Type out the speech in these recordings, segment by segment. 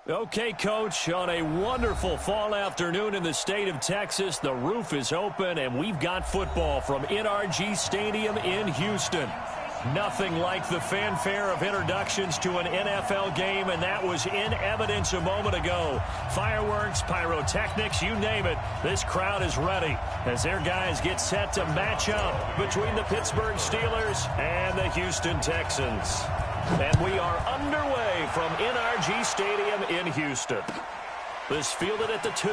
Okay, Coach, on a wonderful fall afternoon in the state of Texas, the roof is open, and we've got football from NRG Stadium in Houston. Nothing like the fanfare of introductions to an NFL game, and that was in evidence a moment ago. Fireworks, pyrotechnics, you name it, this crowd is ready as their guys get set to match up between the Pittsburgh Steelers and the Houston Texans. And we are underway from NRG Stadium in Houston. This fielded at the 2.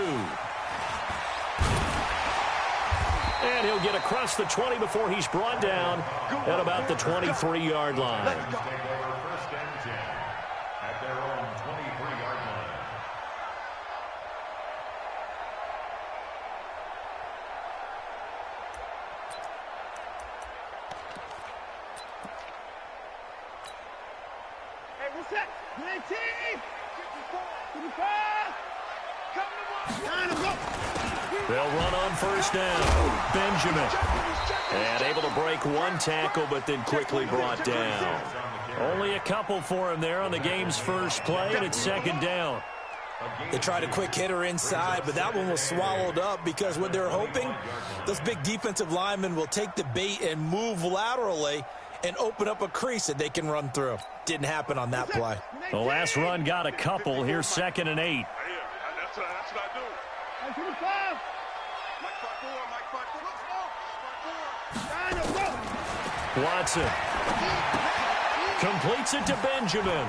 And he'll get across the 20 before he's brought down at about the 23-yard line. They'll run on first down. Benjamin. And able to break one tackle, but then quickly brought down. Only a couple for him there on the game's first play, and it's second down. They tried a quick hitter inside, but that one was swallowed up because what they're hoping, those big defensive linemen will take the bait and move laterally and open up a crease that they can run through. Didn't happen on that play. The last run got a couple. Here's 2nd and 8. That's what I do. Watson completes it to Benjamin.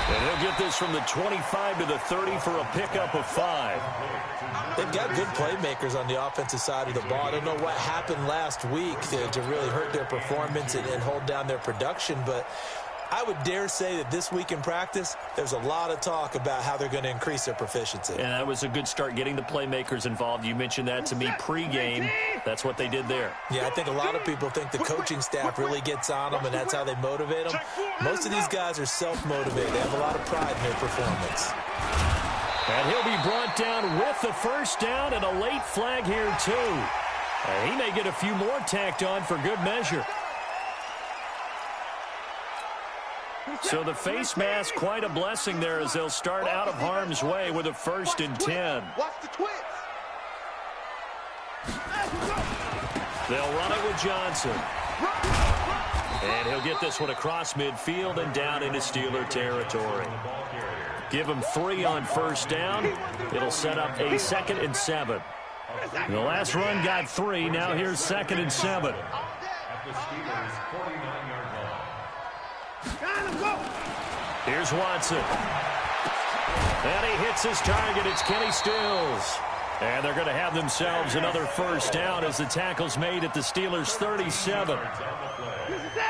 And he'll get this from the 25 to the 30 for a pickup of 5. They've got good playmakers on the offensive side of the ball. I don't know what happened last week to really hurt their performance and hold down their production, but I would dare say that this week in practice, there's a lot of talk about how they're going to increase their proficiency. And that was a good start getting the playmakers involved. You mentioned that to me pregame. That's what they did there. Yeah, I think a lot of people think the coaching staff really gets on them, and that's how they motivate them. Most of these guys are self-motivated. They have a lot of pride in their performance. And he'll be brought down with the first down and a late flag here, too. And he may get a few more tacked on for good measure. So the face mask, quite a blessing there as they'll start out of harm's way with a 1st and 10. Watch the twitch. They'll run it with Johnson. And he'll get this one across midfield and down into Steeler territory. Give him 3 on first down. It'll set up a 2nd and 7. The last run got 3. Now here's 2nd and 7. Here's Watson. And he hits his target. It's Kenny Stills. And they're going to have themselves another first down as the tackle's made at the Steelers' 37.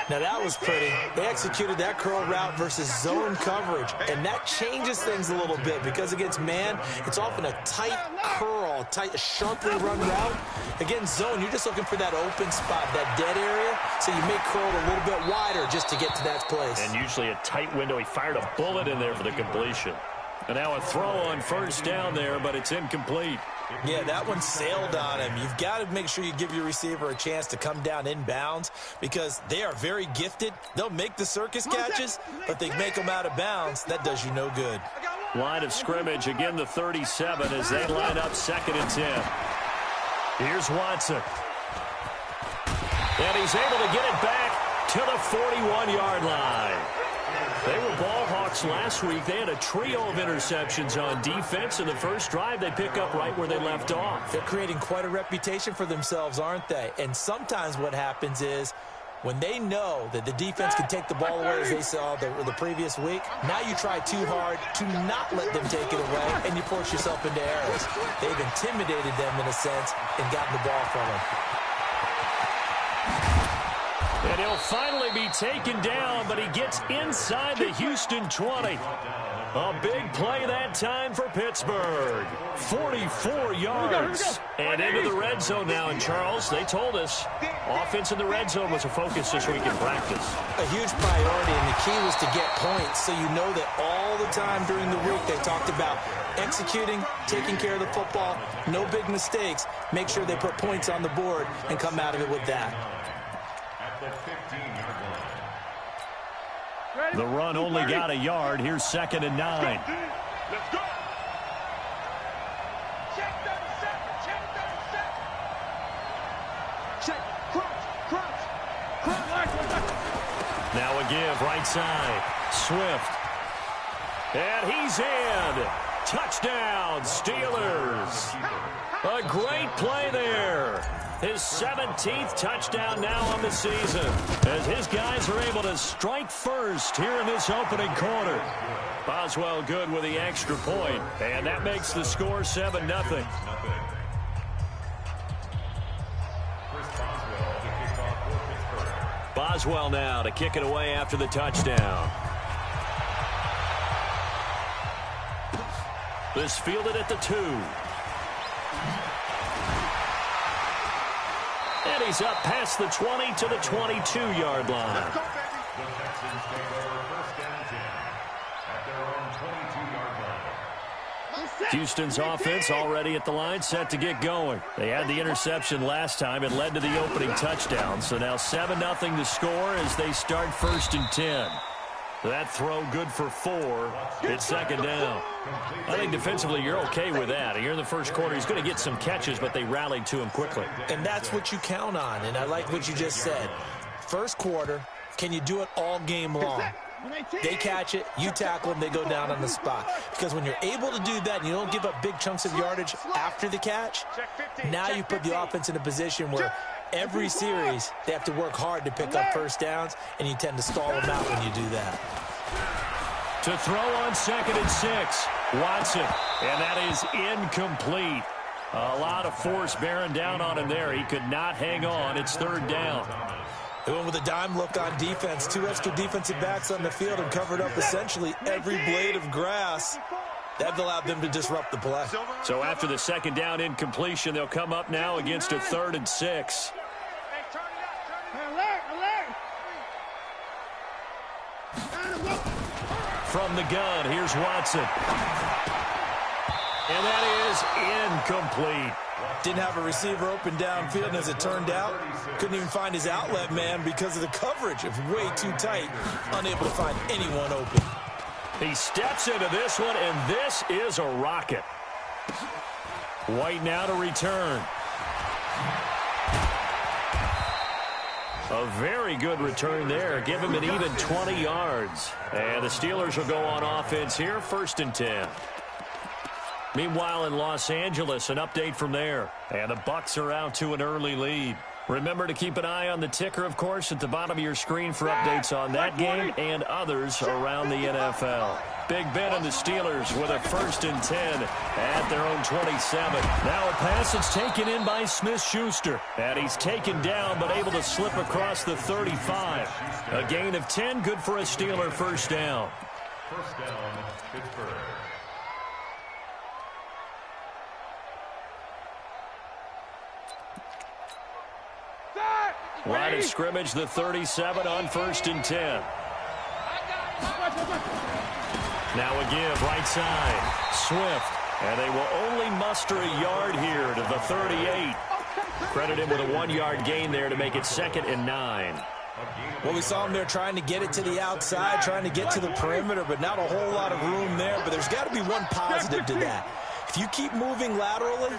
Now that was pretty. They executed that curl route versus zone coverage, and that changes things a little bit because against man, it's often a tight curl, tight, sharply run route. Against zone, you're just looking for that open spot, that dead area, so you may curl it a little bit wider just to get to that place. And usually a tight window. He fired a bullet in there for the completion. And now a throw on first down there, but it's incomplete. Yeah, that one sailed on him. You've got to make sure you give your receiver a chance to come down inbounds because they are very gifted. They'll make the circus catches, but they make them out of bounds. That does you no good. Line of scrimmage, again the 37 as they line up 2nd and 10. Here's Watson. And he's able to get it back to the 41-yard line. They were ball hawks last week. They had a trio of interceptions on defense. In the first drive, they pick up right where they left off. They're creating quite a reputation for themselves, aren't they? And sometimes what happens is when they know that the defense can take the ball away, as they saw the previous week, now you try too hard to not let them take it away, and you force yourself into errors. They've intimidated them in a sense and gotten the ball from them. And he'll finally be taken down, but he gets inside the Houston 20. A big play that time for Pittsburgh. 44 yards. And into the red zone now. And, Charles, they told us offense in the red zone was a focus this week in practice. A huge priority, and the key was to get points. So you know that all the time during the week they talked about executing, taking care of the football, no big mistakes. Make sure they put points on the board and come out of it with that. The run only got a yard. Here's 2nd and 9. Let's go. Check 37. Check 37. Check. Crunch. Now a give right side. Swift. And he's in. Touchdown, Steelers. A great play there. His 17th touchdown now on the season, as his guys are able to strike first here in this opening quarter. Boswell good with the extra point, and that makes the score 7-0. Boswell now to kick it away after the touchdown. This fielded at the 2. And he's up past the 20 to the 22-yard line. Houston's offense already at the line, set to get going. They had the interception last time. It led to the opening touchdown. So now 7-0 to score as they start 1st and 10. That throw good for 4. It's 2nd down. I think defensively you're okay with that. Here in the first quarter, he's going to get some catches, but they rallied to him quickly. And that's what you count on, and I like what you just said. First quarter, can you do it all game long? They catch it, you tackle them, they go down on the spot. Because when you're able to do that and you don't give up big chunks of yardage after the catch, now you put the offense in a position where every series they have to work hard to pick up first downs, and you tend to stall them out when you do that. To throw on 2nd and 6, Watson, and that is incomplete. A lot of force bearing down on him there. He could not hang on. It's 3rd down. They went with a dime look on defense. 2 extra defensive backs on the field and covered up essentially every blade of grass. That allowed them to disrupt the play. So after the 2nd down incompletion, they'll come up now against a 3rd and 6. From the gun, here's Watson. And that is incomplete. Didn't have a receiver open downfield, and as it turned out, couldn't even find his outlet man because of the coverage. It was way too tight, unable to find anyone open. He steps into this one, and this is a rocket. White now to return. A very good return there. Give him an even 20 yards. And the Steelers will go on offense here, 1st and 10. Meanwhile, in Los Angeles, an update from there. And the Bucs are out to an early lead. Remember to keep an eye on the ticker, of course, at the bottom of your screen for updates on that game and others around the NFL. Big Ben and the Steelers with a 1st and 10 at their own 27. Now a pass that's taken in by Smith-Schuster. And he's taken down but able to slip across the 35. A gain of 10, good for a Steeler 1st down. 1st down, Pittsburgh. Line of scrimmage, the 37 on 1st and 10. Now a give, right side. Swift. And they will only muster a yard here to the 38. Credit him with a 1-yard gain there to make it 2nd and 9. Well, we saw him there trying to get it to the outside, trying to get to the perimeter, but not a whole lot of room there. But there's got to be one positive to that. If you keep moving laterally,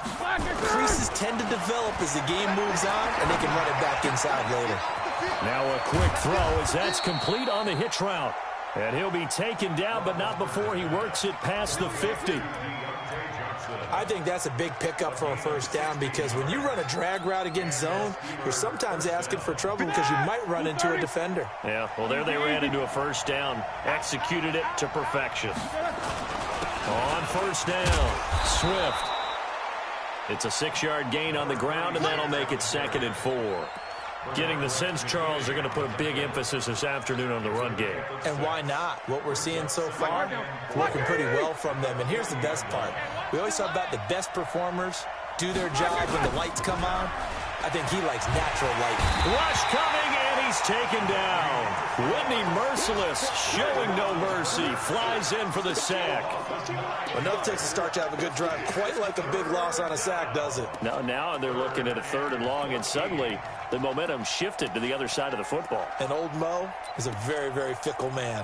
creases tend to develop as the game moves on, and they can run it back inside later. Now a quick throw as that's complete on the hitch route. And he'll be taken down, but not before he works it past the 50. I think that's a big pickup for a 1st down, because when you run a drag route against zone, you're sometimes asking for trouble because you might run into a defender. Yeah, well, there they ran into a 1st down. Executed it to perfection. On 1st down, Swift. It's a 6-yard gain on the ground, and that'll make it 2nd and 4. Getting the sense, Charles, they're going to put a big emphasis this afternoon on the run game. And why not? What we're seeing so far, working pretty well from them. And here's the best part. We always talk about the best performers do their job when the lights come on. I think he likes natural light. Rush coming, and he's taken down. Whitney Merciless, showing no mercy, flies in for the sack. Enough takes a start to have a good drive, quite like a big loss on a sack, does it? Now they're looking at a 3rd and long, and suddenly the momentum shifted to the other side of the football. And old Mo is a very, very fickle man.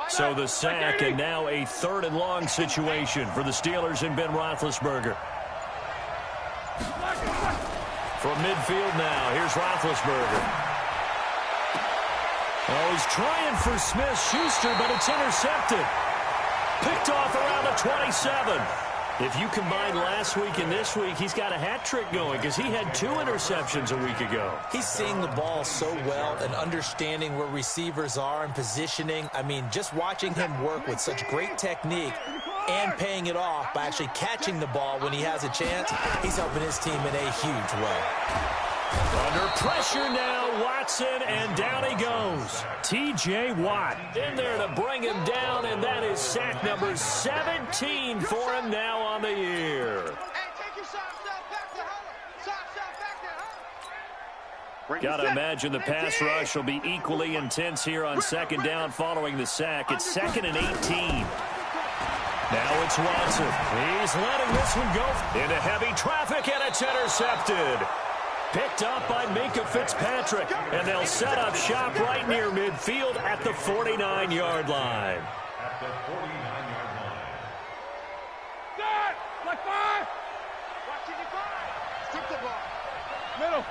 So the sack, and now a 3rd and long situation for the Steelers and Ben Roethlisberger. From midfield now, here's Roethlisberger. Oh, he's trying for Smith-Schuster, but it's intercepted. Picked off around the 27. If you combine last week and this week, he's got a hat trick going because he had 2 interceptions a week ago. He's seeing the ball so well and understanding where receivers are and positioning. I mean, just watching him work with such great technique and paying it off by actually catching the ball when he has a chance, he's helping his team in a huge way. Under pressure now, Watson, and down he goes. T.J. Watt in there to bring him down, and that is sack number 17 for him now on the year. Got to imagine the pass rush will be equally intense here on 2nd down following the sack. It's 2nd and 18. Now it's Watson. He's letting this one go into heavy traffic, and it's intercepted. Picked up by Minka Fitzpatrick, and they'll set up shop right near midfield at the 49-yard line. At the 49-yard line. Start! Like 5! Watch it, 5! Strip the ball. Middle.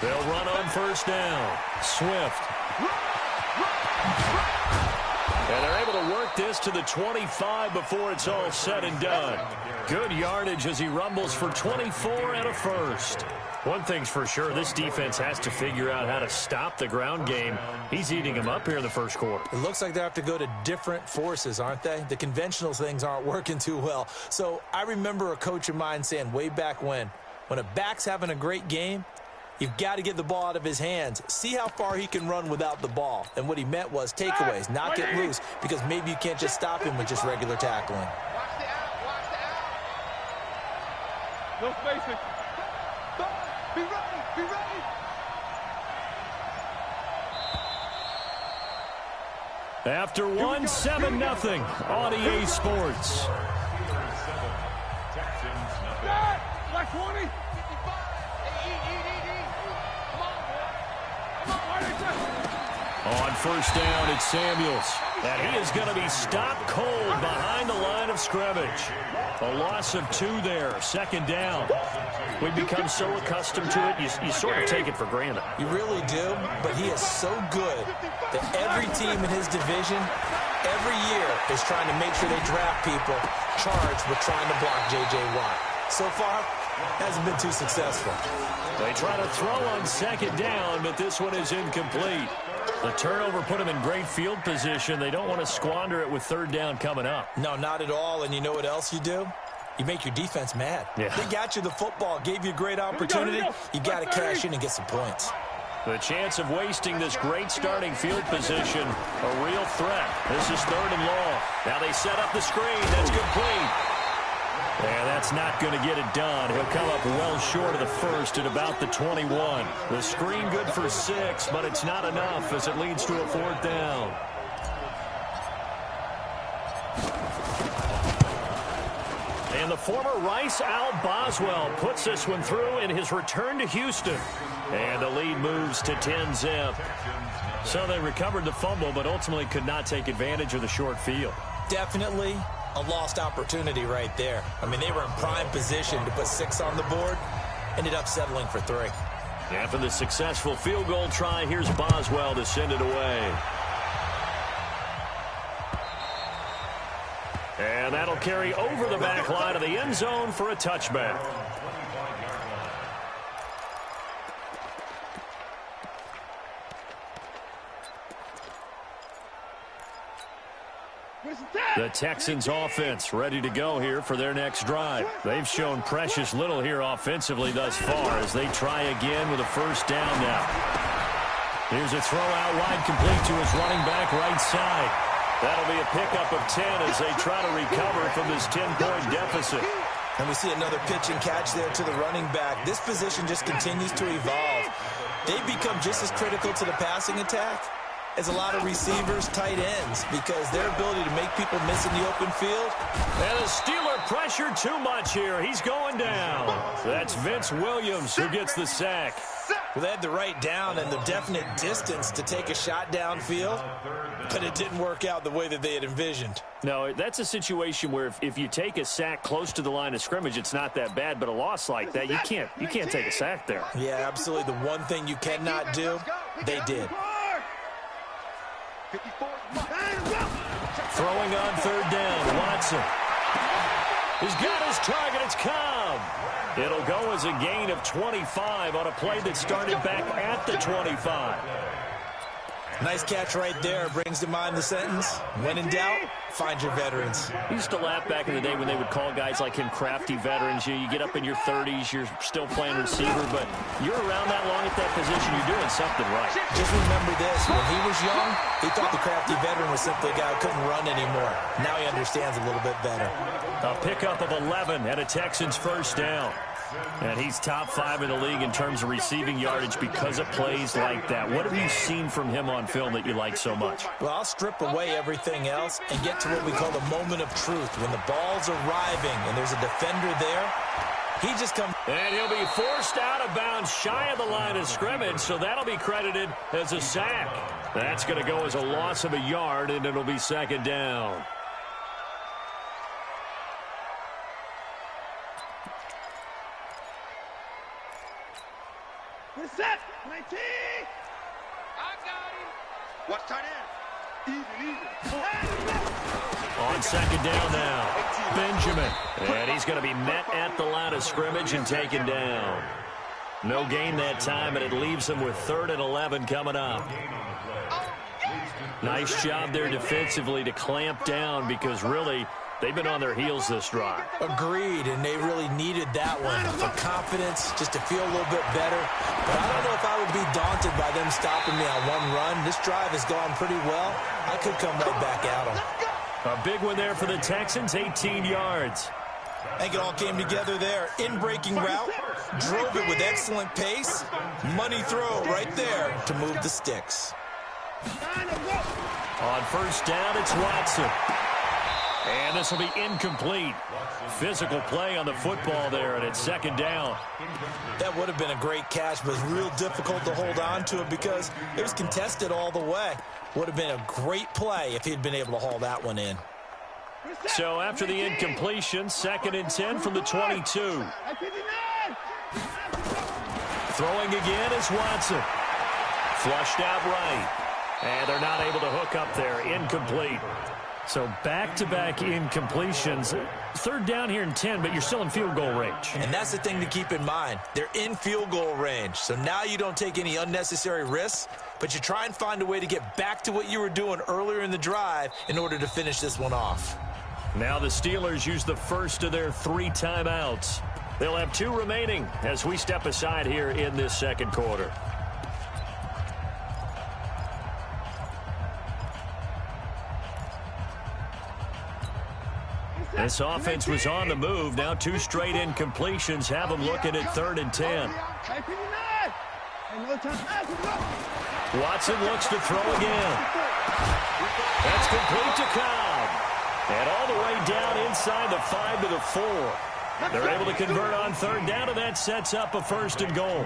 They'll run on 1st down. Swift. And they're able to work this to the 25 before it's all said and done. Good yardage as he rumbles for 24 and a 1st. One thing's for sure, this defense has to figure out how to stop the ground game. He's eating them up here in the 1st quarter. It looks like they have to go to different forces, aren't they? The conventional things aren't working too well. So I remember a coach of mine saying way back when a back's having a great game, you've got to get the ball out of his hands. See how far he can run without the ball. And what he meant was takeaways, not get loose, because maybe you can't just stop him with just regular tackling. Watch the out, watch the out. No spacing. Be ready, be ready. After 1, 7-0 on EA Sports. Like 20. On 1st down, it's Samuels. And he is going to be stopped cold behind the line of scrimmage. A loss of 2 there, 2nd down. We've become so accustomed to it, you sort of take it for granted. You really do, but he is so good that every team in his division, every year, is trying to make sure they draft people charged with trying to block J.J. Watt. So far, hasn't been too successful. They try to throw on 2nd down, but this one is incomplete. The turnover put them in great field position. They don't want to squander it with 3rd down coming up. No, not at all. And you know what else you do? You make your defense mad. Yeah. They got you the football, gave you a great opportunity. You got to cash in and get some points. The chance of wasting this great starting field position, a real threat. This is 3rd and long. Now they set up the screen. That's complete. And that's not going to get it done. He'll come up well short of the 1st at about the 21. The screen good for 6, but it's not enough as it leads to a 4th down. And the former Rice Al Boswell puts this one through in his return to Houston. And the lead moves to 10-zip. So they recovered the fumble, but ultimately could not take advantage of the short field. Definitely a lost opportunity right there. I mean, they were in prime position to put 6 on the board. Ended up settling for 3. After the successful field goal try, here's Boswell to send it away. And that'll carry over the back line of the end zone for a touchback. The Texans offense ready to go here for their next drive. They've shown precious little here offensively thus far as they try again with a first down now. Here's a throw out wide, complete to his running back right side. That'll be a pickup of 10 as they try to recover from this 10-point deficit. And we see another pitch and catch there to the running back. This position just continues to evolve. They've become just as critical to the passing attack as a lot of receivers, tight ends, because their ability to make people miss in the open field. And the Steeler pressure too much here. He's going down. That's Vince Williams who gets the sack. Well, they had the right down and the definite distance to take a shot downfield, but it didn't work out the way that they had envisioned. No, that's a situation where if you take a sack close to the line of scrimmage, it's not that bad, but a loss like that, you can't take a sack there. Yeah, absolutely. The one thing you cannot do, they did. Throwing on third down, Watson. He's got his target. It's Cobb. It'll go as a gain of 25 on a play that started back at the 25. Nice catch right there. Brings to mind the sentence, when in doubt, find your veterans. We used to laugh back in the day when they would call guys like him crafty veterans. You get up in your 30s, you're still playing receiver, but you're around that long at that position, you're doing something right. Just remember this. When he was young, he thought the crafty veteran was simply a guy who couldn't run anymore. Now he understands a little bit better. A pickup of 11 and a Texans first down. And he's top 5 in the league in terms of receiving yardage because of plays like that. What have you seen from him on film that you like so much? Well, I'll strip away everything else and get to what we call the moment of truth. When the ball's arriving and there's a defender there, he just comes. And he'll be forced out of bounds shy of the line of scrimmage, so that'll be credited as a sack. That's going to go as a loss of a yard, and it'll be second down. Set 19. I got him. Watch tight end. Even. On second down now, Benjamin. And he's going to be met at the line of scrimmage and taken down. No gain that time, and it leaves him with 3rd and 11 coming up. Nice job there defensively to clamp down because really they've been on their heels this drive. Agreed, and they really needed that one for confidence, just to feel a little bit better. But I don't know if I would be daunted by them stopping me on one run. This drive has gone pretty well. I could come right back at them. A big one there for the Texans, 18 yards. I think it all came together there. In-breaking route, drove it with excellent pace. Money throw right there to move the sticks. On first down, it's Watson. And this will be incomplete. Physical play on the football there, and it's second down. That would have been a great catch, but it was real difficult to hold on to it because it was contested all the way. Would have been a great play if he'd been able to haul that one in. So after the incompletion, 2nd and 10 from the 22. Throwing again is Watson. Flushed out right. And they're not able to hook up there. Incomplete. So back-to-back incompletions. 3rd down here and 10, but you're still in field goal range. And that's the thing to keep in mind. They're in field goal range. So now you don't take any unnecessary risks, but you try and find a way to get back to what you were doing earlier in the drive in order to finish this one off. Now the Steelers use the first of their 3 timeouts. They'll have 2 remaining as we step aside here in this second quarter. This offense was on the move. Now 2 straight incompletions have them looking at 3rd and 10. Watson looks to throw again. That's complete to Cobb. And all the way down inside the 5 to the 4. They're able to convert on 3rd down, and that sets up a 1st and goal.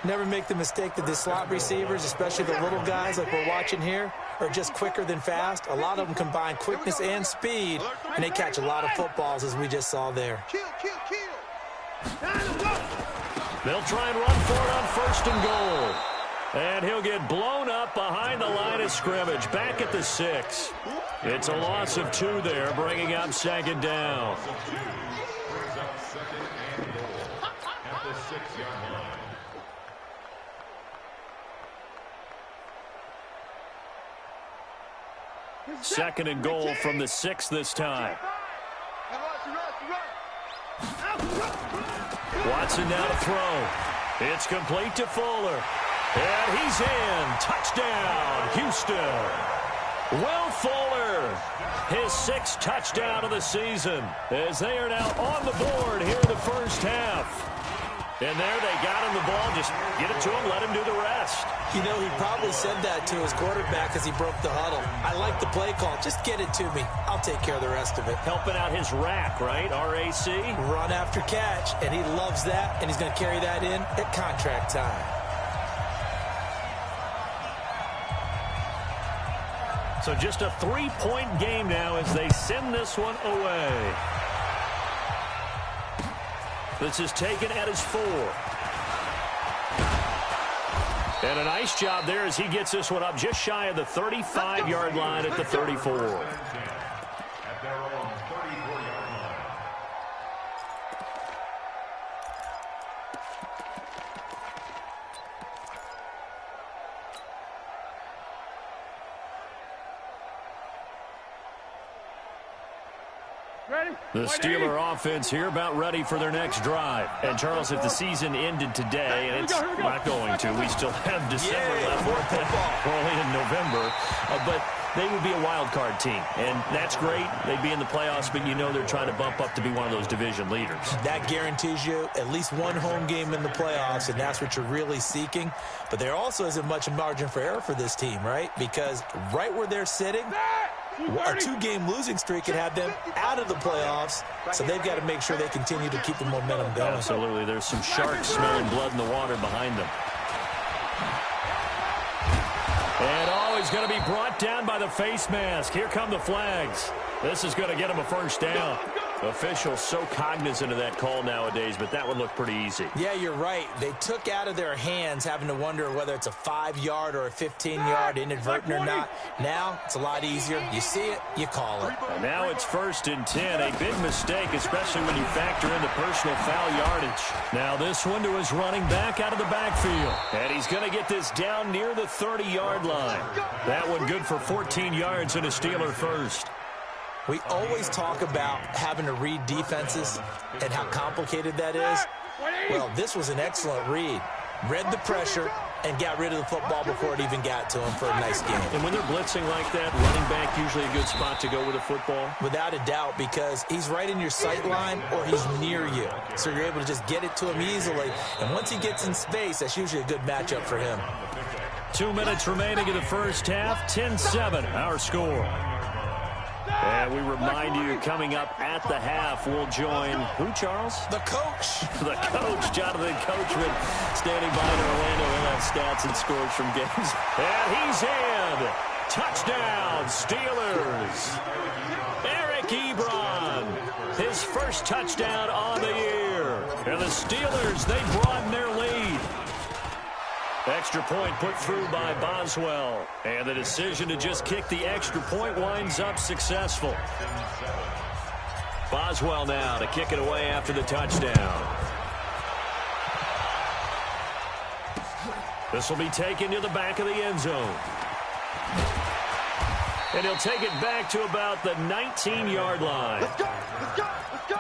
Never make the mistake that the slot receivers, especially the little guys like we're watching here, are just quicker than fast. A lot of them combine quickness and speed, and they catch a lot of footballs, as we just saw there. They'll try and run for it on 1st and goal. And he'll get blown up behind the line of scrimmage, back at the 6. It's a loss of 2 there, bringing up 2nd down. At the 6-yard line. 2nd and goal from the 6 this time. Watson now to throw. It's complete to Fuller. And he's in. Touchdown, Houston. Will Fuller, his 6th touchdown of the season, as they are now on the board here in the first half. And there they got him the ball. Just get it to him, let him do the rest. You know, he probably said that to his quarterback as he broke the huddle. I like the play call. Just get it to me. I'll take care of the rest of it. Helping out his rack, right? RAC. Run after catch, and he loves that, and he's going to carry that in at contract time. So just a 3-point game now as they send this one away. This is taken at his 4. And a nice job there as he gets this one up just shy of the 35-yard line at the 34. At their own 34-yard line. The Steeler offense here about ready for their next drive. And, Charles, if the season ended today, and it's not going to, we still have December left. We're only in November. But they would be a wild card team. And that's great. They'd be in the playoffs, but you know they're trying to bump up to be one of those division leaders. That guarantees you at least one home game in the playoffs, and that's what you're really seeking. But there also isn't much margin for error for this team, right? Because right where they're sitting, a 2-game losing streak could have them out of the playoffs, so they've got to make sure they continue to keep the momentum going. Absolutely. There's some sharks smelling blood in the water behind them. And, he's going to be brought down by the face mask. Here come the flags. This is going to get him a first down. Officials so cognizant of that call nowadays, but that would look pretty easy. Yeah, you're right. They took out of their hands having to wonder whether it's a 5-yard or a 15-yard inadvertent or not. Now, it's a lot easier. You see it, you call it. And now it's 1st and 10. A big mistake, especially when you factor in the personal foul yardage. Now this one to his running back out of the backfield. And he's going to get this down near the 30-yard line. That one good for 14 yards and a Steeler first. We always talk about having to read defenses and how complicated that is. Well, this was an excellent read. Read the pressure and got rid of the football before it even got to him for a nice game. And when they're blitzing like that, running back usually a good spot to go with a football? Without a doubt, because he's right in your sight line or he's near you. So you're able to just get it to him easily. And once he gets in space, that's usually a good matchup for him. 2 minutes remaining in the first half. 10-7, our score. And we remind you, coming up at the half, we'll join who, Charles? The coach. The coach, Jonathan Coachman, standing by in Orlando. He'll have stats and scores from games. And he's in. Touchdown, Steelers. Eric Ebron, his first touchdown on the year. And the Steelers, they broaden their lead. Extra point put through by Boswell. And the decision to just kick the extra point winds up successful. Boswell now to kick it away after the touchdown. This will be taken to the back of the end zone. And he'll take it back to about the 19-yard line. Let's go! Let's go! Let's go!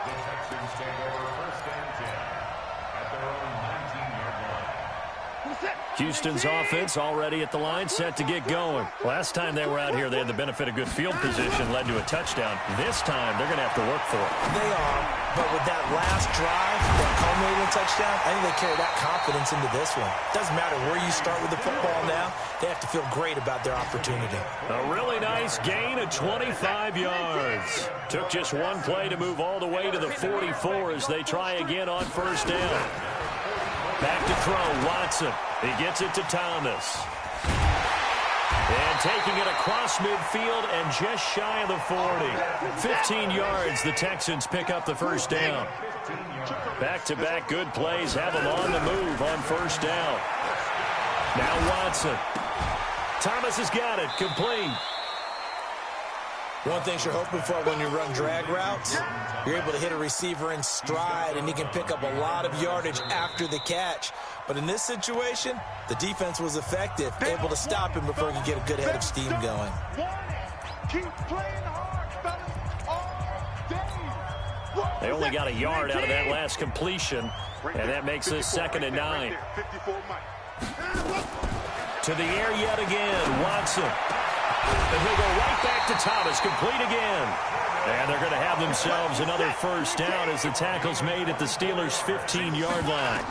Houston's offense already at the line, set to get going. Last time they were out here, they had the benefit of good field position, led to a touchdown. This time, they're going to have to work for it. They are, but with that last drive, that culminating touchdown, I think they carry that confidence into this one. Doesn't matter where you start with the football now, they have to feel great about their opportunity. A really nice gain of 25 yards. Took just one play to move all the way to the 44 as they try again on first down. Back to throw, Watson. He gets it to Thomas. And taking it across midfield and just shy of the 40. 15 yards, the Texans pick up the first down. Back-to-back good plays have them on the move on first down. Now Watson. Thomas has got it, complete. One thing you're hoping for when you run drag routes, you're able to hit a receiver in stride, and he can pick up a lot of yardage after the catch. But in this situation, the defense was effective, able to stop him before he could get a good head of steam going. 1, 2, Keep playing hard, fellas, all day. They only got a yard out of that last completion, and that makes this 2nd and 9. To the air yet again, Watson. And he'll go right back to Thomas, complete again. And they're going to have themselves another first down as the tackle's made at the Steelers' 15-yard line.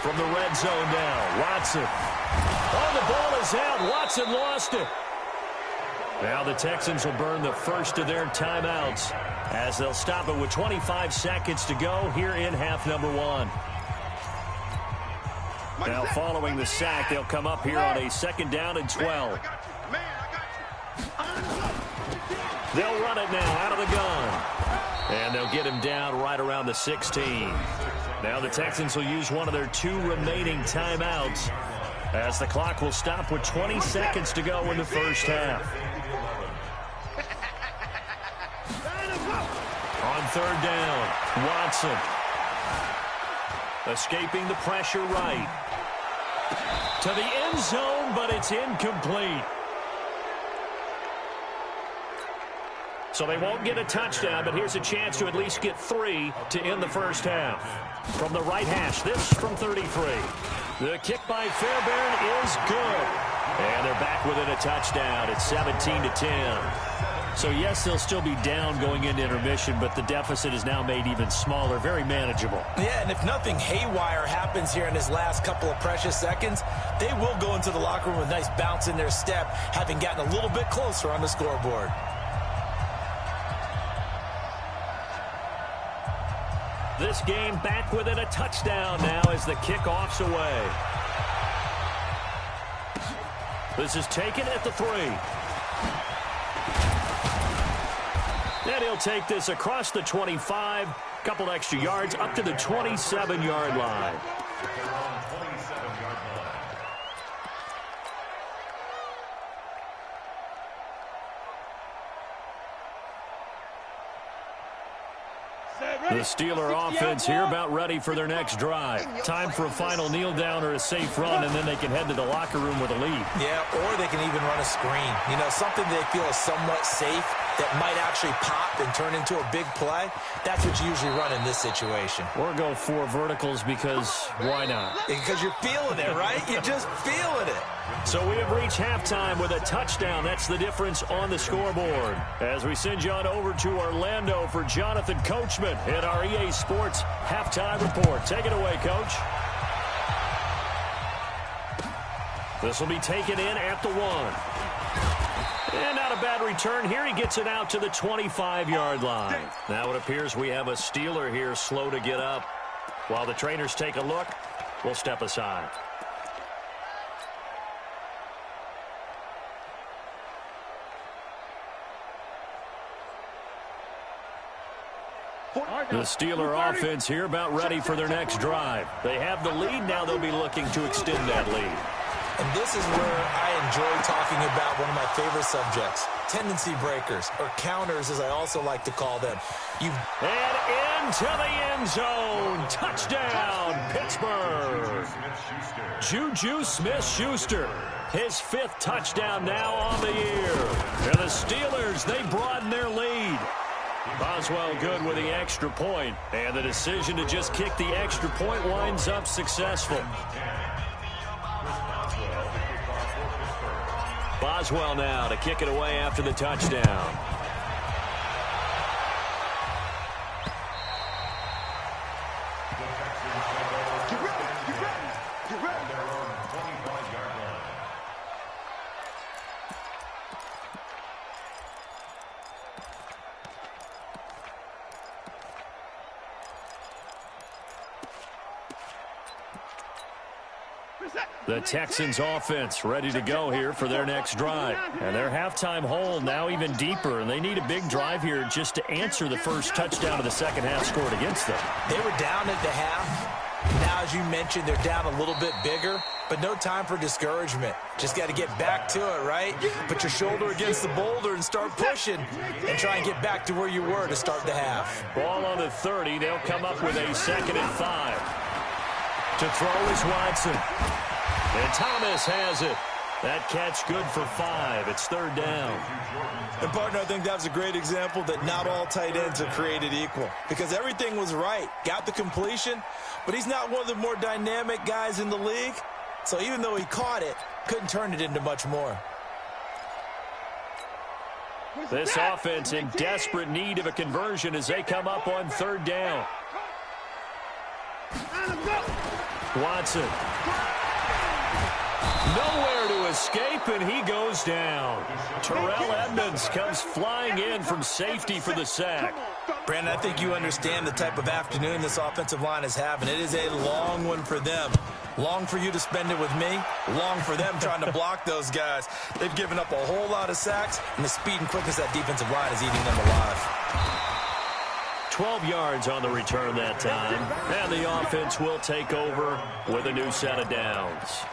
From the red zone now, Watson. Oh, the ball is out. Watson lost it. Now the Texans will burn the first of their timeouts as they'll stop it with 25 seconds to go here in half number 1. Now following the sack, they'll come up here on a 2nd down and 12. They'll run it now out of the gun. And they'll get him down right around the 16. Now the Texans will use one of their 2 remaining timeouts as the clock will stop with 20 seconds to go in the first half. On 3rd down, Watson. Escaping the pressure right. To the end zone, but it's incomplete. So they won't get a touchdown, but here's a chance to at least get 3 to end the first half. From the right hash, this from 33. The kick by Fairbairn is good. And they're back within a touchdown. It's 17-10. So, yes, they'll still be down going into intermission, but the deficit is now made even smaller, very manageable. Yeah, and if nothing haywire happens here in his last couple of precious seconds, they will go into the locker room with a nice bounce in their step, having gotten a little bit closer on the scoreboard. This game back within a touchdown now as the kickoff's away. This is taken at the 3. And he'll take this across the 25, couple extra yards up to the 27-yard line. The Steeler offense here about ready for their next drive. Time for a final kneel down or a safe run, and then they can head to the locker room with a lead. Yeah, or they can even run a screen. You know, something they feel is somewhat safe that might actually pop and turn into a big play. That's what you usually run in this situation. Or go 4 verticals because why not? Because you're feeling it, right? You're just feeling it. So we have reached halftime with a touchdown. That's the difference on the scoreboard. As we send you on over to Orlando for Jonathan Coachman in our EA Sports halftime report. Take it away, Coach. This will be taken in at the 1. And not a bad return here. He gets it out to the 25-yard line. Now it appears we have a Steeler here slow to get up. While the trainers take a look, we'll step aside. The Steeler offense here about ready for their next drive. They have the lead. Now they'll be looking to extend that lead. And this is where I enjoy talking about one of my favorite subjects, tendency breakers, or counters as I also like to call them. And into the end zone. Touchdown, Pittsburgh. Juju Smith-Schuster. His 5th touchdown now on the year. And the Steelers, they broaden their lead. Boswell good with the extra point, and the decision to just kick the extra point winds up successful. Boswell now to kick it away after the touchdown. The Texans offense ready to go here for their next drive. And their halftime hole now even deeper, and they need a big drive here just to answer the first touchdown of the second half scored against them. They were down at the half. Now, as you mentioned, they're down a little bit bigger, but no time for discouragement. Just got to get back to it, right? Put your shoulder against the boulder and start pushing and try and get back to where you were to start the half. Ball on the 30. They'll come up with a 2nd and 5. To throw is Watson. And Thomas has it. That catch good for 5. It's 3rd down. And, partner, I think that was a great example that not all tight ends are created equal because everything was right. Got the completion, but he's not one of the more dynamic guys in the league. So even though he caught it, couldn't turn it into much more. This offense in desperate need of a conversion as they come up on 3rd down. Watson. Nowhere to escape, and he goes down. Terrell Edmonds comes flying in from safety for the sack. Brandon, I think you understand the type of afternoon this offensive line is having. It is a long one for them. Long for you to spend it with me. Long for them trying to block those guys. They've given up a whole lot of sacks, and the speed and quickness of that defensive line is eating them alive. 12 yards on the return that time, and the offense will take over with a new set of downs.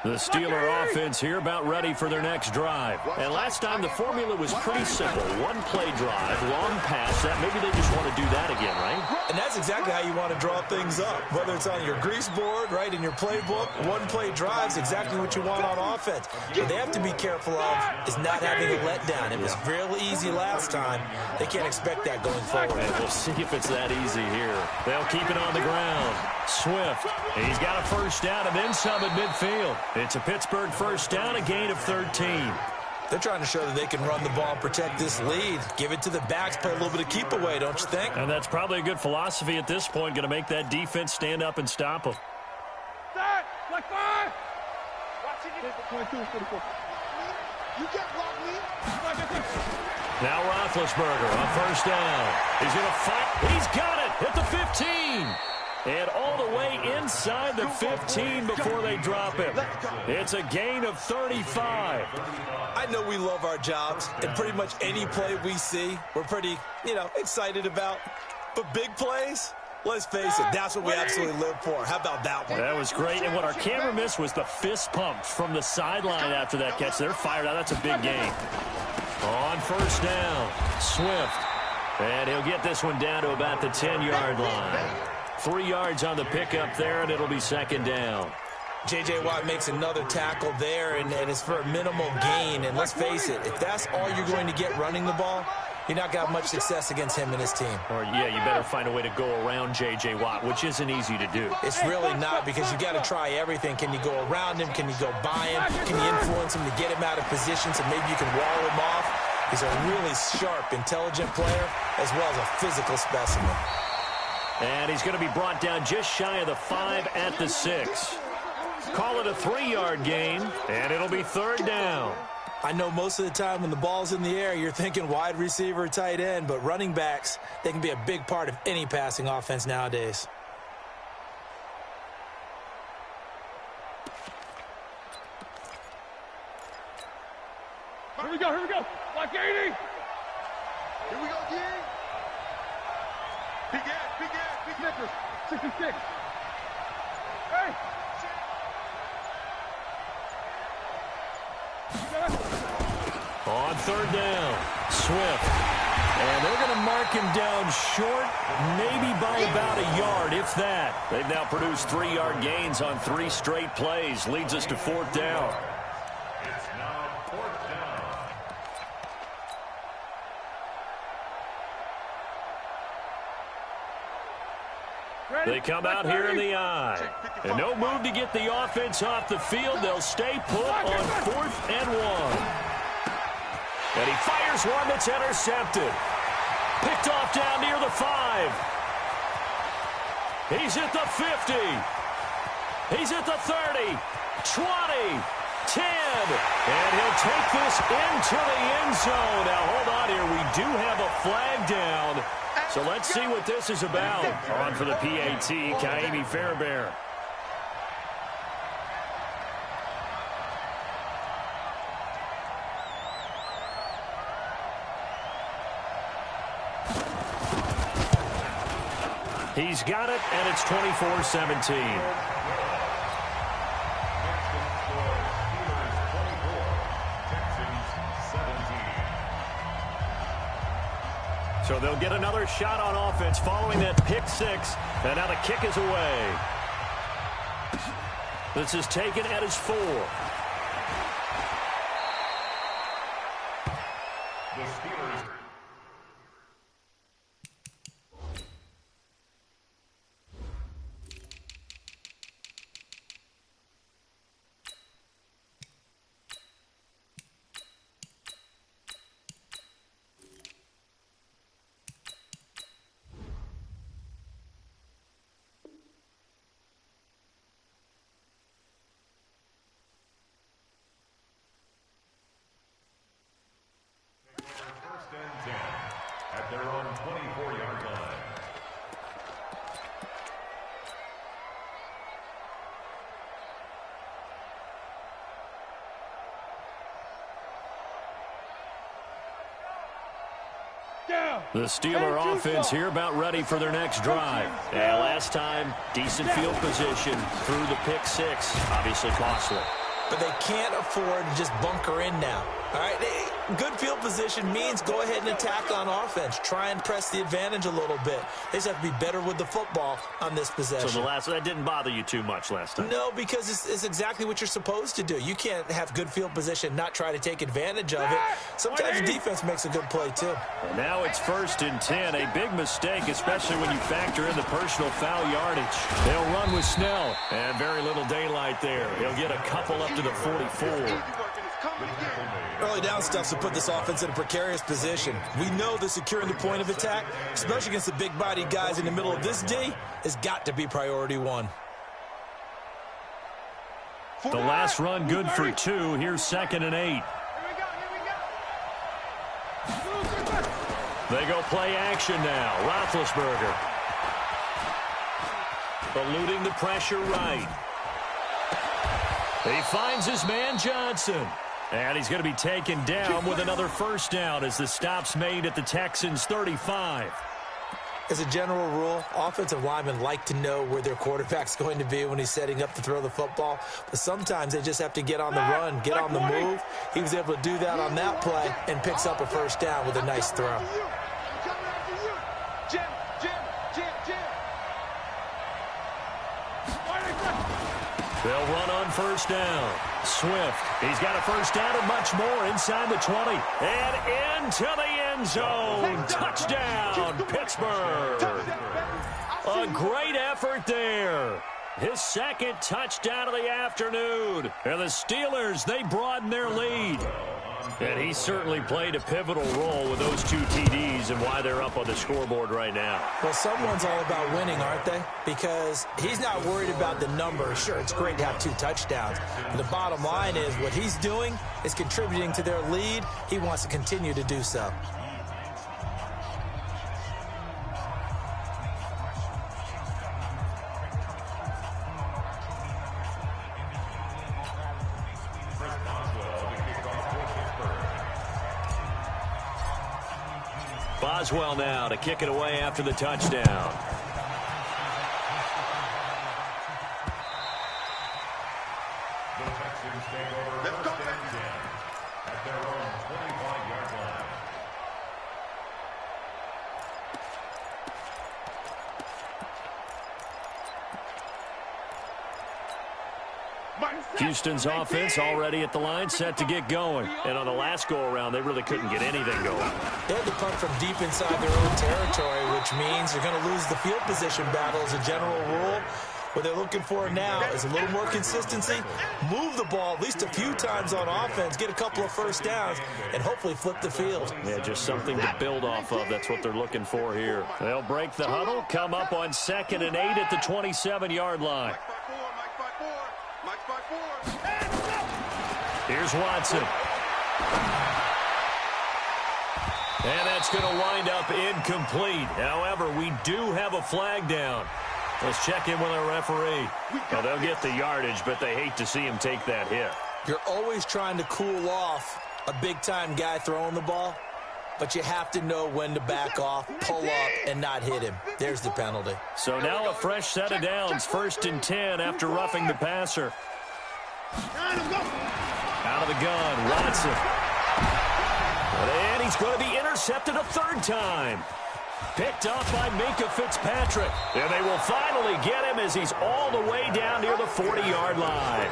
The Steeler offense here about ready for their next drive. And last time the formula was pretty simple. One-play drive, long pass. That maybe they just want to do that again, right? And that's exactly how you want to draw things up. Whether it's on your grease board, right, in your playbook, one-play drive is exactly what you want on offense. What they have to be careful of is not having a letdown. It was real easy last time. They can't expect that going forward. And we'll see if it's that easy here. They'll keep it on the ground. Swift, he's got a 1st down and then some at midfield. It's a Pittsburgh 1st down, a gain of 13. They're trying to show that they can run the ball and protect this lead. Give it to the backs, play a little bit of keep away, don't you think? And that's probably a good philosophy at this point, going to make that defense stand up and stop them. Start, like 5. Watching it. 22, 44. You can't block me. Now Roethlisberger on 1st down. He's going to fight. He's got it at the 15. And all the way inside the 15 before they drop him. It's a gain of 35. I know we love our jobs, and pretty much any play we see, we're pretty, excited about. But big plays, let's face it, that's what we absolutely live for. How about that one? That was great. And what our camera missed was the fist pump from the sideline after that catch. They're fired out. That's a big gain. On 1st down, Swift. And he'll get this one down to about the 10-yard line. 3 yards on the pickup there, and it'll be 2nd down. J.J. Watt makes another tackle there, and it's for a minimal gain. And let's face it, if that's all you're going to get running the ball, you're not got much success against him and his team. Or, yeah, you better find a way to go around J.J. Watt, which isn't easy to do. It's really not, because you got to try everything. Can you go around him? Can you go by him? Can you influence him to get him out of position so maybe you can wall him off? He's a really sharp, intelligent player, as well as a physical specimen. And he's going to be brought down just shy of the 5 at the 6. Call it a 3-yard gain, and it'll be 3rd down. I know most of the time when the ball's in the air, you're thinking wide receiver, tight end, but running backs, they can be a big part of any passing offense nowadays. Here we go. Like 80. Here we go, D. Big Snickers, 66. Hey! On 3rd down, Swift. And they're going to mark him down short, maybe by about a yard, if that. They've now produced 3-yard gains on 3 straight plays. Leads us to 4th down. It's now 4th down. They come out here in the I. And no move to get the offense off the field. They'll stay put on 4th and 1. And he fires one that's intercepted. Picked off down near the 5. He's at the 50. He's at the 30, 20, 10. And he'll take this into the end zone. Now, hold on here. We do have a flag down. So let's see what this is about. On for the PAT, Kaimi Fairbairn. He's got it, and it's 24-17. So they'll get another shot on offense following that pick six. And now the kick is away. This is taken at his 4. The Steelers. At their own 24-yard line. The Steeler offense here about ready for their next drive. And last time, decent field position through the pick six. Obviously costly. But they can't afford to just bunker in now. All right, good field position means go ahead and attack on offense. Try and press the advantage a little bit. They just have to be better with the football on this possession. So that didn't bother you too much last time? No, because it's exactly what you're supposed to do. You can't have good field position, not try to take advantage of it. Sometimes the defense makes a good play, too. And now it's 1st and 10. A big mistake, especially when you factor in the personal foul yardage. They'll run with Snell. And very little daylight there. He'll get a couple up to the 44. Early down stuff to put this offense in a precarious position. We know that securing the point of attack, especially against the big-bodied guys in the middle of this D, has got to be priority 1. The last run good for 2. Here's 2nd and 8. They go play action now. Roethlisberger. Eluding the pressure right. He finds his man Johnson. And he's going to be taken down with another first down as the stop's made at the Texans' 35. As a general rule, offensive linemen like to know where their quarterback's going to be when he's setting up to throw the football. But sometimes they just have to get on the run, get on the move. He was able to do that on that play and picks up a first down with a nice throw. They'll run on first down. Swift, he's got a first down and much more inside the 20. And into the end zone. Touchdown, Pittsburgh. A great effort there. His 2nd touchdown of the afternoon. And the Steelers, they broaden their lead. And he certainly played a pivotal role with those 2 TDs and why they're up on the scoreboard right now. Well, someone's all about winning, aren't they? Because he's not worried about the number. Sure, it's great to have 2 touchdowns. But the bottom line is what he's doing is contributing to their lead. He wants to continue to do so. Boswell now to kick it away after the touchdown. The Texans take over 1st and 10 at their own 25-yard line. Houston's offense already at the line, set to get going. And on the last go-around, they really couldn't get anything going. They had to punt from deep inside their own territory, which means they're going to lose the field position battle as a general rule. What they're looking for now is a little more consistency, move the ball at least a few times on offense, get a couple of first downs, and hopefully flip the field. Yeah, just something to build off of. That's what they're looking for here. They'll break the huddle, come up on 2nd and 8 at the 27-yard line. Here's Watson. And that's going to wind up incomplete. However, we do have a flag down. Let's check in with our referee. Well, they'll get the yardage, but they hate to see him take that hit. You're always trying to cool off a big-time guy throwing the ball, but you have to know when to back off, pull up, and not hit him. There's the penalty. So now a fresh set of downs, 1st and 10 after roughing the passer. Out of the gun, Watson. And he he's going to be intercepted a third time. Picked off by Minka Fitzpatrick. And they will finally get him as he's all the way down near the 40-yard line.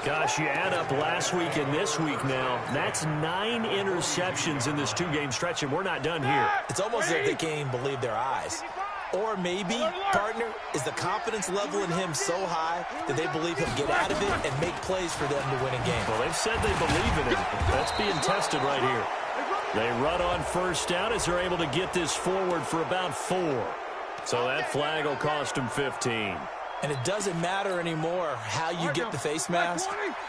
Gosh, you add up last week and this week now. That's 9 interceptions in this 2-game stretch, and we're not done here. It's almost as if they can't even believe their eyes. Or maybe, partner, is the confidence level in him so high that they believe he'll get out of it and make plays for them to win a game. Well, they've said they believe in him. That's being tested right here. They run on first down as they're able to get this forward for about 4. So that flag will cost them 15. And it doesn't matter anymore how you get the face mask.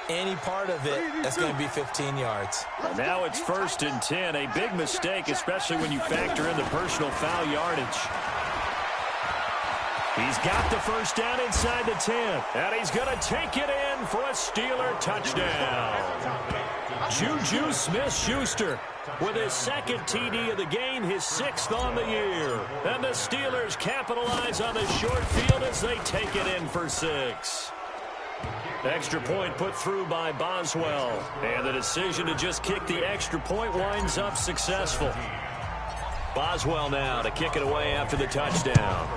Any part of it, that's going to be 15 yards. And now it's 1st and 10. A big mistake, especially when you factor in the personal foul yardage. He's got the first down inside the 10. And he's going to take it in for a Steeler touchdown. Juju Smith-Schuster with his 2nd TD of the game, his 6th on the year. And the Steelers capitalize on the short field as they take it in for 6. Extra point put through by Boswell. And the decision to just kick the extra point winds up successful. Boswell now to kick it away after the touchdown.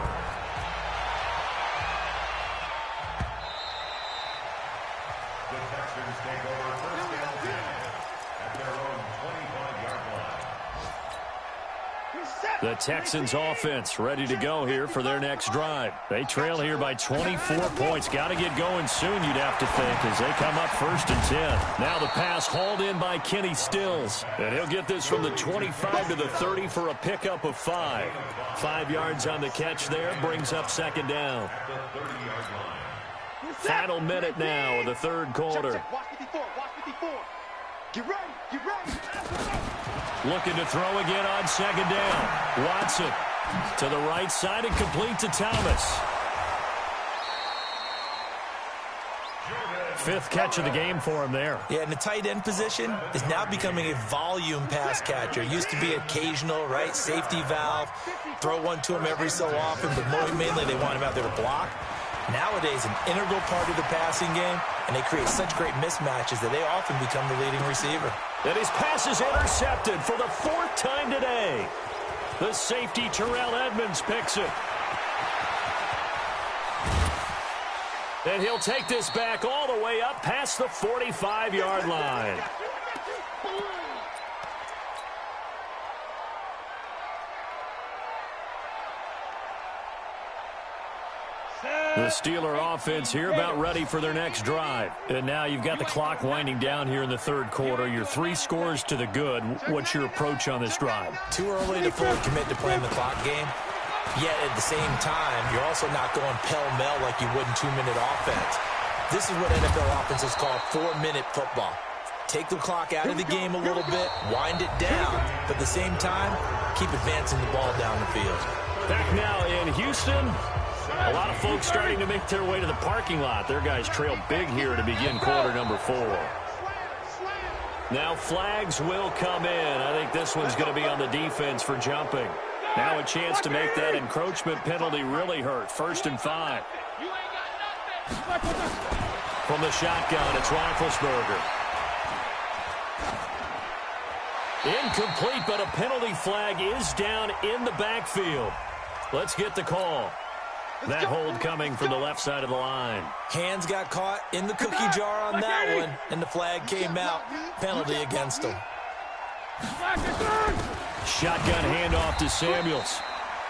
The Texans offense ready to go here for their next drive. They trail here by 24 points. Got to get going soon, you'd have to think, as they come up 1st and 10. Now the pass hauled in by Kenny Stills. And he'll get this from the 25 to the 30 for a pickup of 5. 5 yards on the catch there, brings up 2nd down. Final minute now of the 3rd quarter. Get ready, get ready. Looking to throw again on 2nd down. Watson to the right side and complete to Thomas. 5th catch of the game for him there. Yeah, and the tight end position is now becoming a volume pass catcher. Used to be occasional, right? Safety valve. Throw one to him every so often, but mainly they want him out there to block. Nowadays, an integral part of the passing game, and they create such great mismatches that they often become the leading receiver. And his pass is intercepted for the 4th time today. The safety, Terrell Edmonds, picks it. And he'll take this back all the way up past the 45-yard line. The Steeler offense here about ready for their next drive. And now you've got the clock winding down here in the 3rd quarter. You're 3 scores to the good. What's your approach on this drive? Too early to fully commit to playing the clock game. Yet at the same time, you're also not going pell-mell like you would in 2-minute offense. This is what NFL offenses call 4-minute football. Take the clock out of the game a little bit, wind it down, but at the same time, keep advancing the ball down the field. Back now in Houston. A lot of folks starting to make their way to the parking lot. Their guys trail big here to begin quarter number 4. Now flags will come in. I think this one's going to be on the defense for jumping. Now a chance to make that encroachment penalty really hurt. 1st and 5. From the shotgun, it's Roethlisberger. Incomplete, but a penalty flag is down in the backfield. Let's get the call. That hold coming from the left side of the line. Hands got caught in the cookie jar on that one, and the flag came out. Penalty against him. Shotgun handoff to Samuels.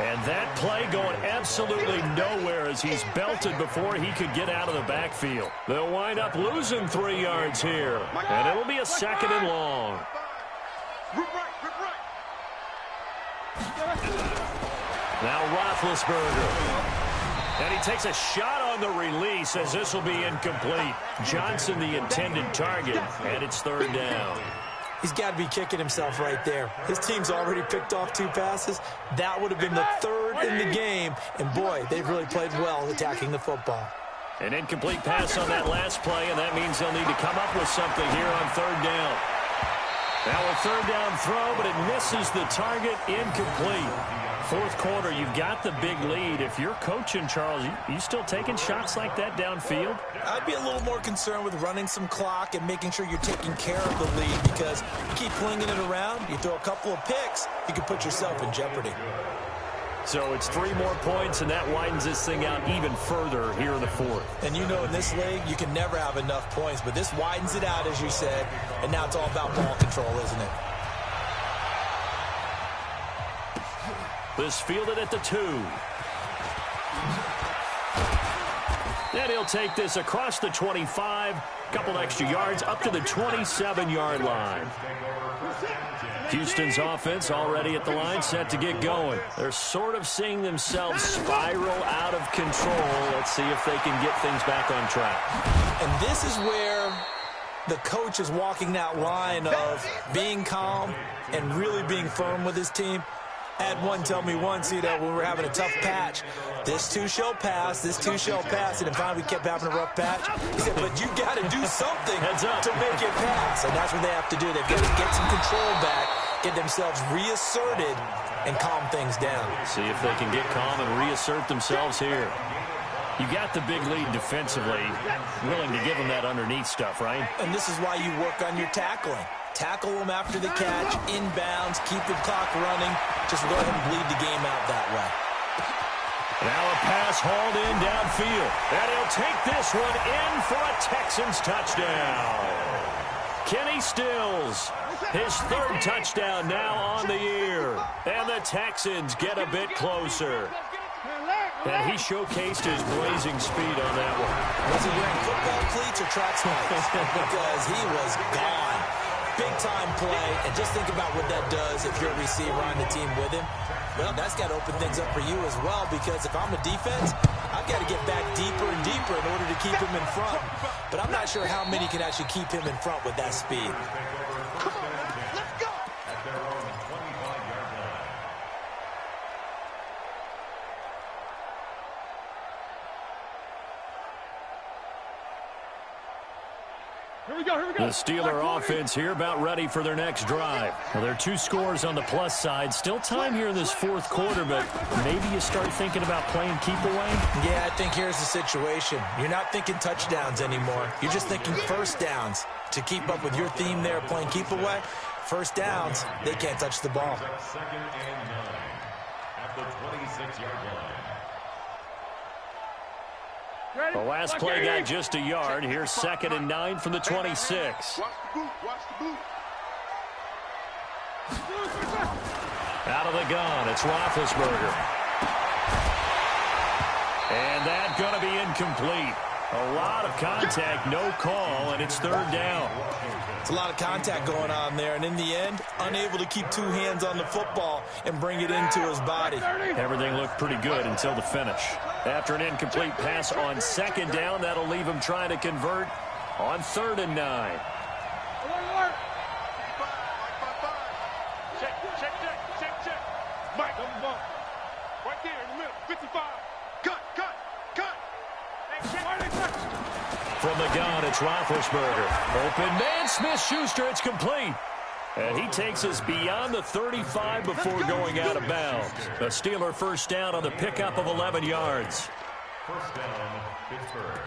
And that play going absolutely nowhere as he's belted before he could get out of the backfield. They'll wind up losing 3 yards here. And it'll be a 2nd and long. Now Roethlisberger. And he takes a shot on the release as this will be incomplete. Johnson the intended target, and it's 3rd down. He's got to be kicking himself right there. His team's already picked off 2 passes. That would have been the 3rd in the game. And, boy, they've really played well attacking the football. An incomplete pass on that last play, and that means they'll need to come up with something here on 3rd down. Now a 3rd down throw, but it misses the target, incomplete. Fourth quarter, you've got the big lead. If you're coaching, Charles, you still taking shots like that downfield? I'd be a little more concerned with running some clock and making sure you're taking care of the lead, because you keep flinging it around, you throw a couple of picks, you can put yourself in jeopardy. So it's 3 more points, and that widens this thing out even further here in the fourth. And you know, in this league, you can never have enough points, but this widens it out, as you said, and now it's all about ball control, isn't it? This fielded at the 2. And he'll take this across the 25, couple extra yards, up to the 27-yard line. Houston's offense already at the line, set to get going. They're sort of seeing themselves spiral out of control. Let's see if they can get things back on track. And this is where the coach is walking that line of being calm and really being firm with his team. I had one tell me once, when we were having a tough patch, this too shall pass, this too shall pass, and then finally we kept having a rough patch. He said, but you got to do something to make it pass, and that's what they have to do. They've got to get some control back, get themselves reasserted, and calm things down. See if they can get calm and reassert themselves here. You got the big lead defensively, willing to give them that underneath stuff, right? And this is why you work on your tackling. Tackle them after the catch, inbounds, keep the clock running. Just go ahead and bleed the game out that way. Now a pass hauled in downfield. And he'll take this one in for a Texans touchdown. Kenny Stills, his 3rd touchdown now on the year. And the Texans get a bit closer. And he showcased his blazing speed on that one. Was he wearing football cleats or track spikes? Because he was gone. Big-time play, and just think about what that does if you're a receiver on the team with him. Well, that's got to open things up for you as well, because if I'm a defense, I've got to get back deeper and deeper in order to keep him in front. But I'm not sure how many can actually keep him in front with that speed. Come on, let's go! Here we go, here we go. The Steeler offense here about ready for their next drive. Well, there are 2 scores on the plus side. Still time here in this fourth quarter, but maybe you start thinking about playing keep away? Yeah, I think here's the situation. You're not thinking touchdowns anymore. You're just thinking first downs. To keep up with your theme there, playing keep away, first downs, they can't touch the ball. 2nd and 9 at the 26-yard line. The last play got just a yard. Here's 2nd and 9 from the 26. Watch the boot, watch the boot. Out of the gun, it's Roethlisberger. And that's going to be incomplete. A lot of contact, no call, and it's 3rd down. It's a lot of contact going on there, and in the end, unable to keep 2 hands on the football and bring it into his body. Everything looked pretty good until the finish. After an incomplete pass on 2nd down, that'll leave him trying to convert on 3rd and 9. Check. Mike, double bump. Right there in the middle, 55. Cut. From the gun, it's Roethlisberger. Open man, Smith-Schuster, it's complete. And he takes us beyond the 35 before going out of bounds. A Steeler first down on the pickup of 11 yards. First down, Pittsburgh.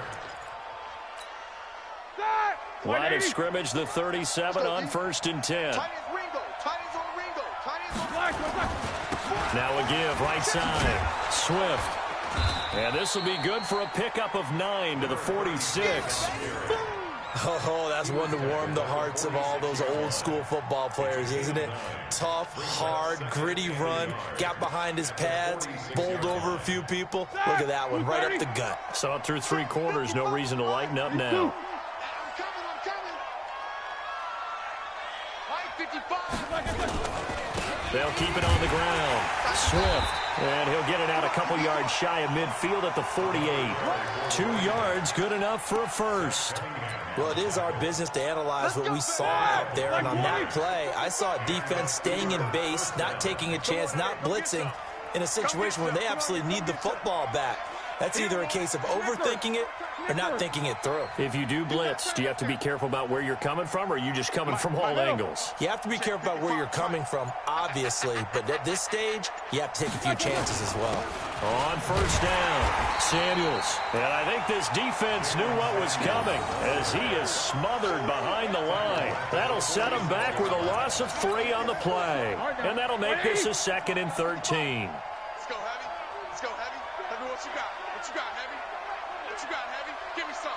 Line of scrimmage, the 37 on 1st and 10. Now a give, right side. Swift. And this will be good for a pickup of 9 to the 46. Oh, that's one to warm the hearts of all those old-school football players, isn't it? Tough, hard, gritty run. Got behind his pads, bowled over a few people. Look at that one, right up the gut. Saw it through 3 quarters. No reason to lighten up now. I'm coming. Mike, 55. They'll keep it on the ground. Swift. And he'll get it out a couple yards shy of midfield at the 48. 2 yards, good enough for a first. Well, it is our business to analyze what we saw out there. And on that play, I saw a defense staying in base, not taking a chance, not blitzing, in a situation where they absolutely need the football back. That's either a case of overthinking it or not thinking it through. If you do blitz, do you have to be careful about where you're coming from, or are you just coming from all angles? You have to be careful about where you're coming from, obviously, but at this stage, you have to take a few chances as well. On first down, Samuels. And I think this defense knew what was coming as he is smothered behind the line. That'll set him back with a loss of 3 on the play. And that'll make this a 2nd and 13. Let's go, Heavy. Let's go, Heavy. Heavy, what you got? What you got, Heavy? What you got, Heavy? Give me some.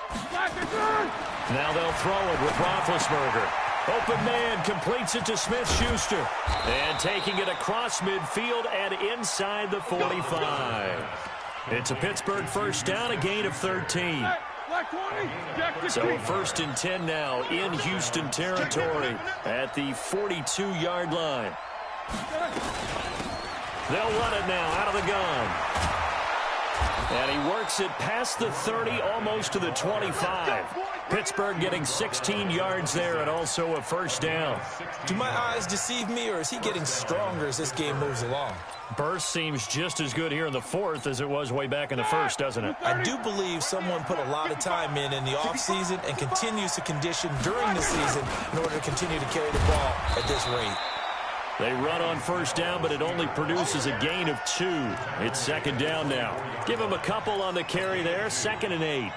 Now they'll throw it with Roethlisberger. Open man completes it to Smith-Schuster. And taking it across midfield and inside the 45. It's a Pittsburgh first down, a gain of 13. So a 1st and 10 now in Houston territory at the 42-yard line. They'll run it now out of the gun. And he works it past the 30, almost to the 25. Pittsburgh getting 16 yards there and also a first down. Do my eyes deceive me, or is he getting stronger as this game moves along? Burst seems just as good here in the 4th as it was way back in the 1st, doesn't it? I do believe someone put a lot of time in the offseason and continues to condition during the season in order to continue to carry the ball at this rate. They run on first down, but it only produces a gain of 2. It's 2nd down now. Give them a couple on the carry there, 2nd and 8.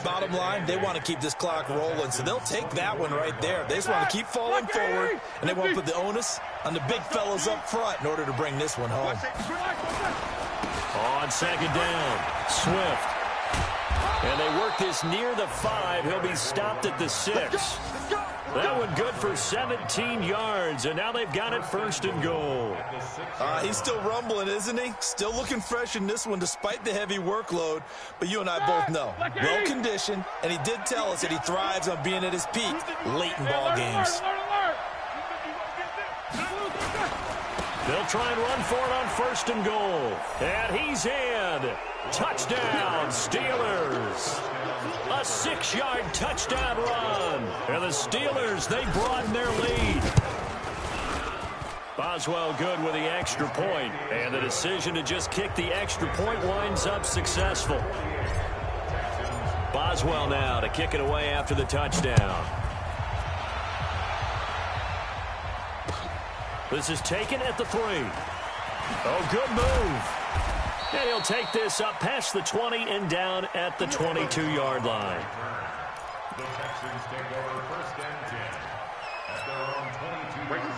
Bottom line, they want to keep this clock rolling, so they'll take that one right there. They just want to keep falling forward, and they won't put the onus on the big fellas up front in order to bring this one home. On 2nd down, Swift. And they work this near the 5. He'll be stopped at the 6. That one good for 17 yards, and now they've got it 1st and goal. He's still rumbling, isn't he? Still looking fresh in this one despite the heavy workload. But you and I both know, well-conditioned, and he did tell us that he thrives on being at his peak late in ball games. They'll try and run for it on 1st and goal. And he's in. Touchdown, Steelers. A 6-yard touchdown run. And the Steelers, they broaden their lead. Boswell good with the extra point. And the decision to just kick the extra point winds up successful. Boswell now to kick it away after the touchdown. This is taken at the 3. Oh, good move. And he'll take this up past the 20 and down at the 22-yard line. The Texans take over 1st and 10 at their own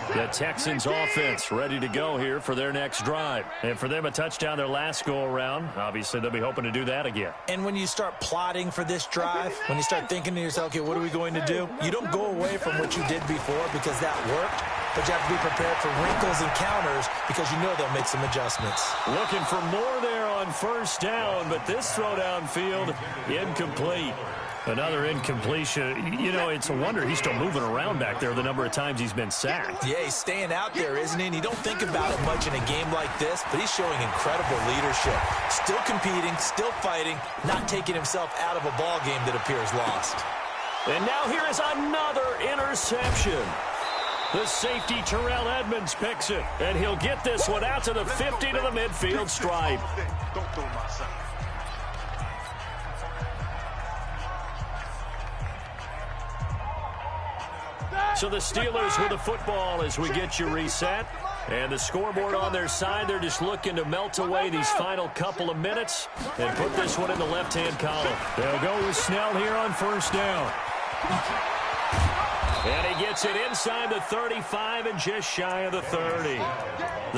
22. The Texans offense ready to go here for their next drive. And for them, a touchdown their last go-around. Obviously, they'll be hoping to do that again. And when you start plotting for this drive, when you start thinking to yourself, okay, what are we going to do? You don't go away from what you did before because that worked. But you have to be prepared for wrinkles and counters because you know they'll make some adjustments. Looking for more there on 1st down, but this throw downfield, incomplete. Another incompletion. You know, it's a wonder he's still moving around back there the number of times he's been sacked. Yeah, he's staying out there, isn't he? And you don't think about it much in a game like this, but he's showing incredible leadership. Still competing, still fighting, not taking himself out of a ball game that appears lost. And now here is another interception. The safety, Terrell Edmonds, picks it, and he'll get this one out to the 50 to the midfield stripe. So the Steelers with the football as we get you reset. And the scoreboard on their side, they're just looking to melt away these final couple of minutes and put this one in the left-hand column. They'll go with Snell here on 1st down. And he gets it inside the 35 and just shy of the 30.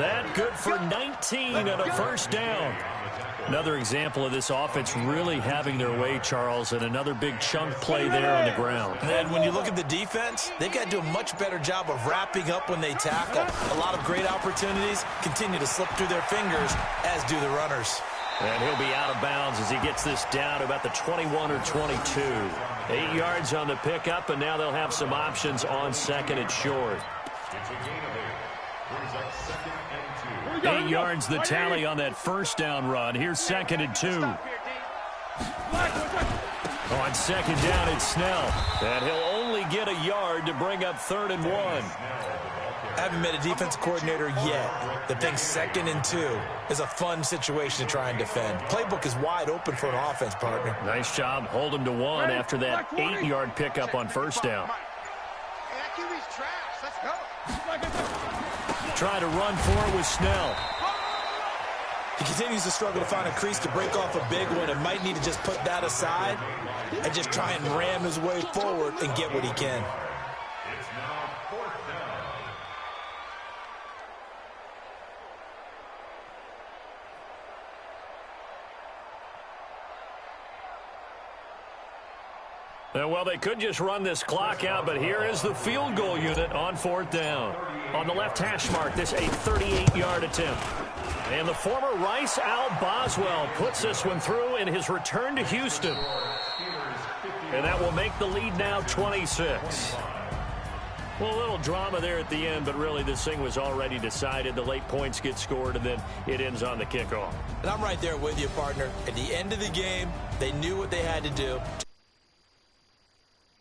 That good for 19 and a 1st down. Another example of this offense really having their way, Charles, and another big chunk play there on the ground. And when you look at the defense, they've got to do a much better job of wrapping up when they tackle. A lot of great opportunities continue to slip through their fingers, as do the runners. And he'll be out of bounds as he gets this down to about the 21 or 22. 8 yards on the pickup, and now they'll have some options on 2nd and short. It's a gain of 8. Brings up 2nd and 2. 8 yards the tally on that 1st down run. Here's 2nd and 2. On 2nd down, it's Snell. And he'll only only get a yard to bring up 3rd and 1. I haven't met a defensive coordinator yet that thinks 2nd and 2 is a fun situation to try and defend. Playbook is wide open for an offense, partner. Nice job. Hold him to 1 after that 8-yard pickup on 1st down. Try to run for it with Snell. He continues to struggle to find a crease to break off a big one and might need to just put that aside and just try and ram his way forward and get what he can. It's now 4th down. Well, they could just run this clock out, but here is the field goal unit on 4th down. On the left hash mark, this a 38-yard attempt. And the former Rice Al Boswell puts this one through in his return to Houston. And that will make the lead now 26. Well, a little drama there at the end, but really this thing was already decided. The late points get scored, and then it ends on the kickoff. And I'm right there with you, partner. At the end of the game, they knew what they had to do.